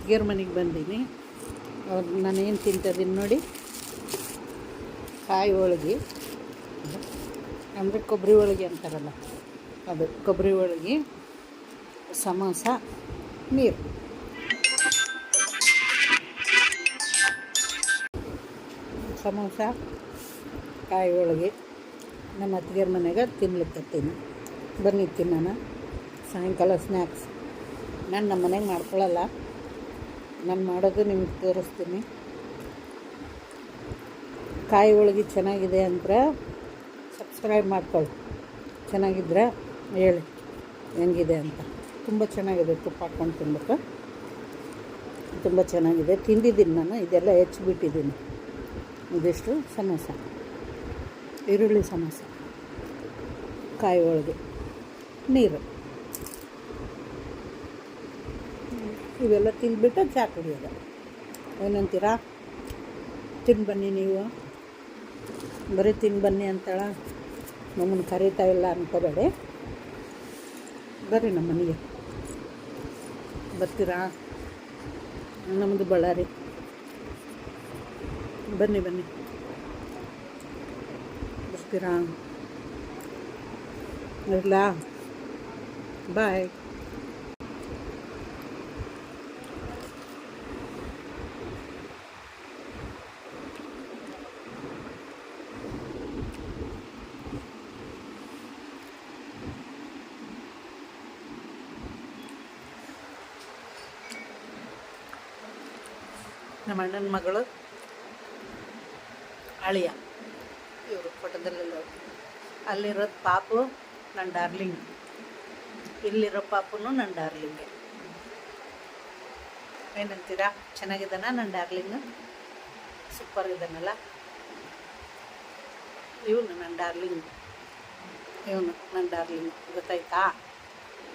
ಅತ್ತಿಗೆಯವ್ರ ಮನೆಗೆ ಬಂದೀನಿ. ಅವ್ರು ನಾನೇನು ತಿಂತಿದ್ದೀನಿ ನೋಡಿ, ಕಾಯಿ ಹೋಳ್ಗೆ ಅಂದರೆ ಕೊಬ್ಬರಿ ಹೋಳ್ಗೆ ಅಂತಾರಲ್ಲ ಅದು, ಕೊಬ್ಬರಿ ಹೋಳ್ಗೆ, ಸಮೋಸ, ನೀರು. ಸಮೋಸ, ಕಾಯಿ ಹೋಳ್ಗೆ ನಮ್ಮ ಅತ್ತಿಗೆಯವ್ರ ಮನೆಗೆ ತಿನ್ಲಿಕ್ಕತ್ತೀನಿ. ಬನ್ನಿ ತಿನ್ನೋಣ. ಸಾಯಂಕಾಲ ಸ್ನ್ಯಾಕ್ಸ್. ನಾನು ನಮ್ಮ ಮನೆಗೆ ಮಾಡ್ಕೊಳ್ಳಲ್ಲ, ನಾನು ಮಾಡೋದು ನಿಮ್ಗೆ ತೋರಿಸ್ತೀನಿ. ಕಾಯಿ ಹೋಳ್ಗೆ ಚೆನ್ನಾಗಿದೆ ಅಂದರೆ ಸಬ್ಸ್ಕ್ರೈಬ್ ಮಾಡ್ಕೊಳ್ಳಿ. ಚೆನ್ನಾಗಿದ್ದರೆ ಹೇಳಿ ಹೆಂಗಿದೆ ಅಂತ. ತುಂಬ ಚೆನ್ನಾಗಿದೆ, ತುಪ್ಪ ಹಾಕ್ಕೊಂಡು ತಿನ್ಬೇಕು. ತುಂಬ ಚೆನ್ನಾಗಿದೆ, ತಿಂದಿದ್ದೀನಿ ನಾನು. ಇದೆಲ್ಲ ಹೆಚ್ಚಿಬಿಟ್ಟಿದ್ದೀನಿ. ಇದಿಷ್ಟು ಸಮೋಸ, ಈರುಳ್ಳಿ ಸಮೋಸ, ಕಾಯಿ ಹೋಳ್ಗೆ, ನೀರು, ಇವೆಲ್ಲ ತಿಂದ್ಬಿಟ್ಟು ಚಹಾ ಕುಡಿಯೋದು. ಏನಂತೀರಾ? ತಿಂದು ಬನ್ನಿ ನೀವು. ಬರೀ ತಿಂದು ಬನ್ನಿ ಅಂತೇಳ ನಮ್ಮನ್ನು ಕರೀತಾ ಇಲ್ಲ ಅನ್ಕೋಬೇಡಿ. ಬರ್ರಿ ನಮ್ಮ ಮನೆಗೆ. ಬರ್ತೀರಾ? ನಮ್ಮದು ಬಳ್ಳಾರಿ. ಬನ್ನಿ ಬನ್ನಿ, ಬರ್ತೀರಾ? ಇಲ್ಲ, ಬಾಯ್. ನಮ್ಮ ಅಣ್ಣನ ಮಗಳು ಅಳಿಯ ಇವರು ಫೋಟೋದಲ್ಲೆಲ್ಲ. ಅಲ್ಲಿರೋದು ಪಾಪು ನನ್ನ ಡಾರ್ಲಿಂಗ್, ಇಲ್ಲಿರೋ ಪಾಪುನು ನನ್ನ ಡಾರ್ಲಿಂಗೆ. ಏನಂತೀರಾ? ಚೆನ್ನಾಗಿದ್ದಾನ ನನ್ನ ಡಾರ್ಲಿಂಗು? ಸೂಪರ್ ಇದ್ದಾನಲ್ಲ ಇವನು ನನ್ನ ಡಾರ್ಲಿಂಗ್. ಇವನು ನನ್ನ ಡಾರ್ಲಿಂಗ್, ಗೊತ್ತಾಯ್ತಾ?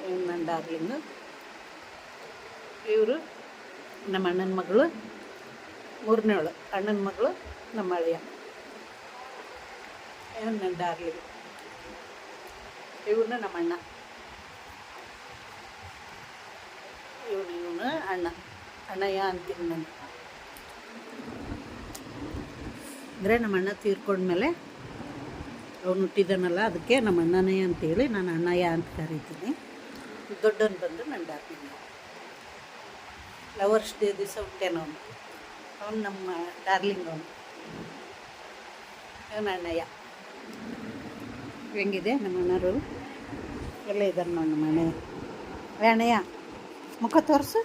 ಇವನು ನನ್ನ ಡಾರ್ಲಿಂಗು. ಇವರು ನಮ್ಮ ಅಣ್ಣನ ಮಗಳು, ಮೂರನೇವಳು ಅಣ್ಣನ ಮಗಳು, ನಮ್ಮ ಅಳಿಯ. ಇವನು ನನ್ನ ಡಾರ್ಲಿಂಗ್. ಇವನು ನಮ್ಮ ಅಣ್ಣ. ಇವನು ಅಣ್ಣ, ಅಣ್ಣಯ್ಯ ಅಂತೀನಿ ನಾನು. ಅಂದರೆ ನಮ್ಮ ಅಣ್ಣ ತೀರ್ಕೊಂಡ್ಮೇಲೆ ಅವನು ಹುಟ್ಟಿದ್ದಾನಲ್ಲ, ಅದಕ್ಕೆ ನಮ್ಮ ಅಣ್ಣನೇ ಅಂತೇಳಿ ನಾನು ಅಣ್ಣಯ್ಯ ಅಂತ ಕರಿತೀನಿ. ದೊಡ್ಡವನು ಬಂದು ನನ್ನ ಡಾರ್ಲಿಂಗ್. ಲವರ್ಸ್ ಡೇ ದಿವಸ ಹುಟ್ಟೇನೋ ಅವನು ನಮ್ಮ ಡಾರ್ಲಿಂಗ್. ಅವನು ಅಣ್ಣಯ್ಯ. ಹೆಂಗಿದೆ ನಮ್ಮ ಅಣ್ಣರು? ಎಲ್ಲ ಇದ್ದಾರೆ ನೋಡಿ ನಮ್ಮ ಅಣ್ಣಯ್ಯ. ಅಣ್ಣಯ್ಯ ಮುಖ ತೋರಿಸು.